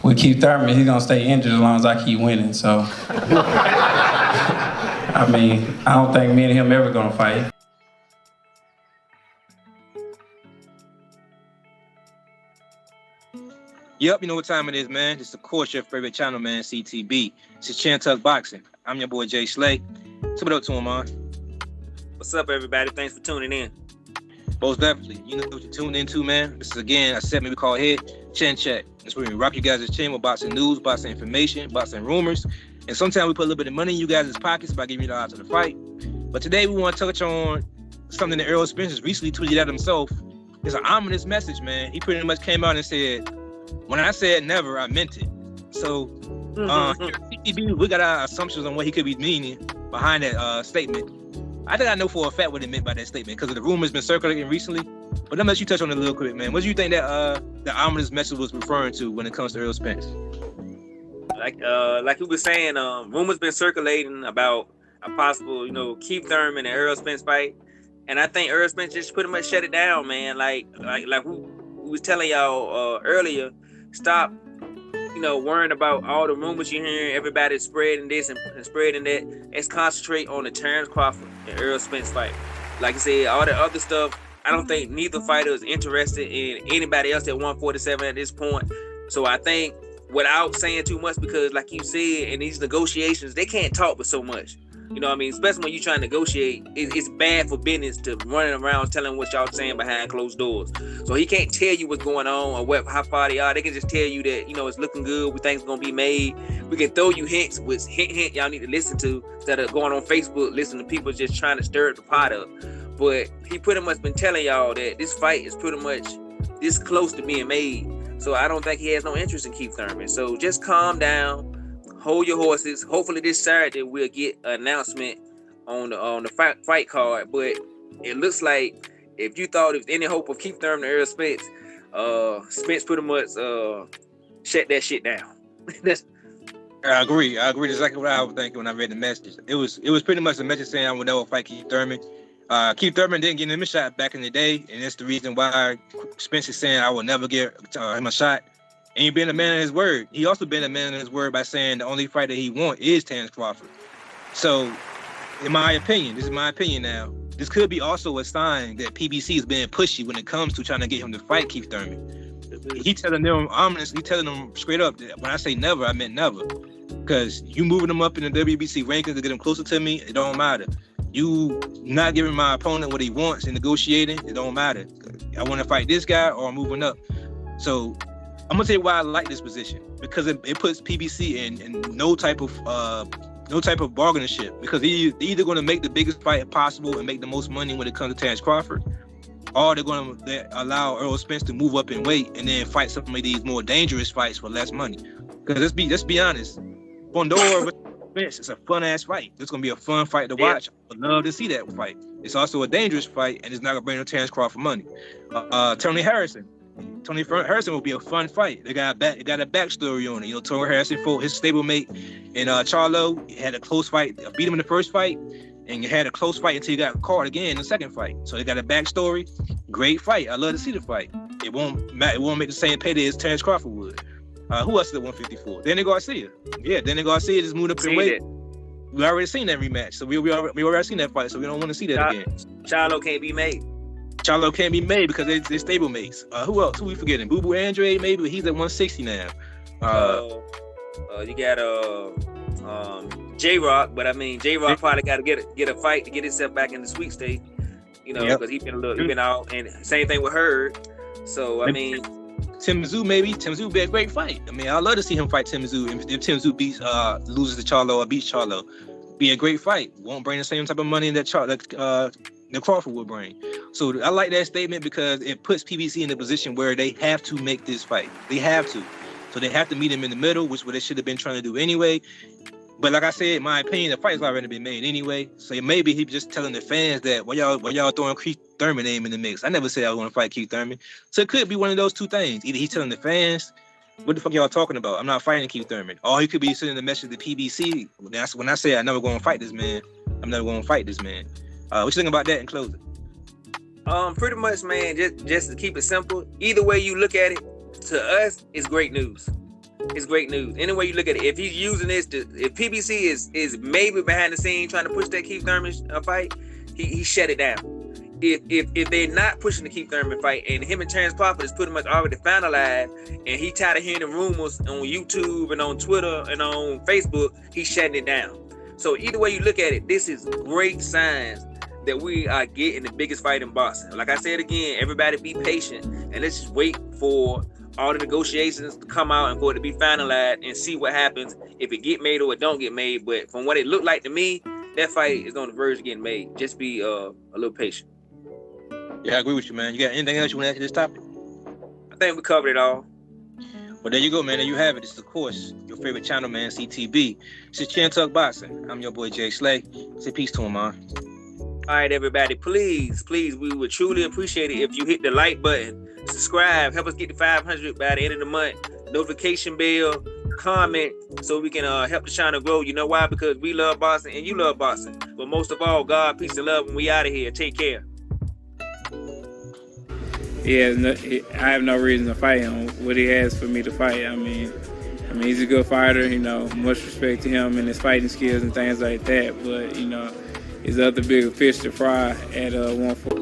with Keith Thurman, he's gonna stay injured as long as I keep winning. So, I mean, I don't think me and him ever gonna fight. Yep, you know what time it is, man. It's of course your favorite channel, man, CTB. This is Chan Tuck Boxing. I'm your boy Jay Slay. Tip it up to him, man. What's up, everybody? Thanks for tuning in. Most definitely. You know what you're tuned into, man. This is, again, a segment we call here Chin Chat. That's where we rock you guys' chin with boxing news, boxing information, boxing rumors. And sometimes we put a little bit of money in you guys' pockets by giving you the odds of the fight. But today we want to touch on something that Errol Spence has recently tweeted out himself. It's an ominous message, man. He pretty much came out and said, when I said never, I meant it. So, we got our assumptions on what he could be meaning behind that statement. I think I know for a fact what he meant by that statement because of the rumors been circulating recently. But let me let you touch on it a little quick, man. What do you think that the ominous message was referring to when it comes to Errol Spence? Like he was saying, rumors been circulating about a possible, Keith Thurman and Errol Spence fight, and I think Errol Spence just pretty much shut it down, man. Like we was telling y'all earlier, stop, worrying about all the rumors you're hearing, everybody spreading this and spreading that. Let's concentrate on the Terrence Crawford and Errol Spence fight. Like I said, all the other stuff, I don't think neither fighter is interested in anybody else at 147 at this point. So I think, without saying too much, because like you said, in these negotiations, they can't talk but so much. You know what I mean? Especially when you're trying to negotiate, it's bad for business to running around telling what y'all saying behind closed doors. So he can't tell you what's going on or how far they are. They can just tell you that, it's looking good. We think it's going to be made. We can throw you hints, which hint y'all need to listen to instead of going on Facebook, listening to people just trying to stir the pot up. But he pretty much been telling y'all that this fight is pretty much this close to being made. So I don't think he has no interest in Keith Thurman. So just calm down. Hold your horses. Hopefully this Saturday we'll get an announcement on the fight card. But it looks like if you thought there was any hope of Keith Thurman and Errol Spence, Spence pretty much shut that shit down. I agree. Exactly what I was thinking when I read the message. It was pretty much a message saying I would never fight Keith Thurman. Keith Thurman didn't give him a shot back in the day, and that's the reason why Spence is saying I will never give him a shot. And he been a man of his word. He also been a man of his word by saying the only fight that he wants is Terrence Crawford. So, in my opinion, this is my opinion now, this could be also a sign that PBC is being pushy when it comes to trying to get him to fight Keith Thurman. He telling them straight up that when I say never, I meant never. Because you moving them up in the WBC rankings to get him closer to me, it don't matter. You not giving my opponent what he wants and negotiating, it don't matter. I want to fight this guy or I'm moving up. So I'm gonna tell you why I like this position, because it puts PBC in no type of bargaining chip, because they're either gonna make the biggest fight possible and make the most money when it comes to Terrence Crawford, or they're gonna allow Errol Spence to move up in weight and then fight some of these more dangerous fights for less money. Because let's be honest, Bondor versus Spence, it's a fun ass fight. It's gonna be a fun fight to watch. I would love to see that fight. It's also a dangerous fight, and it's not gonna bring no Terrence Crawford money. Tony Harrison will be a fun fight. They got a backstory on it. Tony Harrison fought his stablemate in Charlo. He had a close fight, beat him in the first fight, and had a close fight until he got caught again in the second fight. So they got a backstory. Great fight. I love to see the fight. It won't make the same payday as Terrence Crawford would. Who else is at 154? Danny Garcia. Yeah, Danny Garcia just moved up in weight. We already seen that rematch, so we already seen that fight, so we don't want to see that again. Charlo can't be made. Charlo can't be made because they're stablemates. Who else? Who we forgetting? Boo Boo Andre, maybe, but he's at 160 now. You got J-Rock, but I mean J-Rock probably got to get a fight to get himself back in the sweet state. Because he been out, and same thing with Hurd. So I mean, Tim Tszyu would be a great fight. I mean, I'd love to see him fight Tim Tszyu. If Tim Tszyu loses to Charlo or beats Charlo, be a great fight. Won't bring the same type of money that Crawford would bring. So I like that statement because it puts PBC in a position where they have to make this fight. They have to. So they have to meet him in the middle, which is what they should have been trying to do anyway. But like I said, in my opinion, the fight's already been made anyway. So maybe he's just telling the fans that why y'all throwing Keith Thurman name in the mix. I never said I was going to fight Keith Thurman. So it could be one of those two things. Either he's telling the fans, what the fuck y'all talking about? I'm not fighting Keith Thurman. Or he could be sending the message to PBC. That's when I say I'm never going to fight this man. I'm never going to fight this man. What you think about that in closing? Pretty much, man, just to keep it simple, either way you look at it, to us, it's great news. it's great news. Any way you look at it, if he's using this, if PBC is maybe behind the scene trying to push that Keith Thurman fight, he shut it down. If they're not pushing the Keith Thurman fight, and him and Terrence Crawford is pretty much already finalized, and he tired of hearing the rumors on YouTube and on Twitter and on Facebook, he's shutting it down. So either way you look at it, this is great signs that we are getting the biggest fight in boxing. Like I said again, everybody be patient and let's just wait for all the negotiations to come out and for it to be finalized and see what happens, if it get made or it don't get made. But from what it looked like to me, that fight is on the verge of getting made. Just be a little patient. Yeah, I agree with you, man. You got anything else you want to add to this topic? I think we covered it all. Well, there you go, man. There you have it. This is, of course, your favorite channel, man, CTB. This is Chin Talk Boxing. I'm your boy, Jay Slay. Say peace to him, man. All right, everybody, please, we would truly appreciate it if you hit the like button, subscribe, help us get to 500 by the end of the month, notification bell, comment, so we can help the channel grow. You know why? Because we love boxing and you love boxing. But most of all, God, peace and love, and we out of here. Take care. I have no reason to fight him. What he has for me to fight, I mean, he's a good fighter. You know, much respect to him and his fighting skills and things like that. But you know, there's other bigger fish to fry at 140.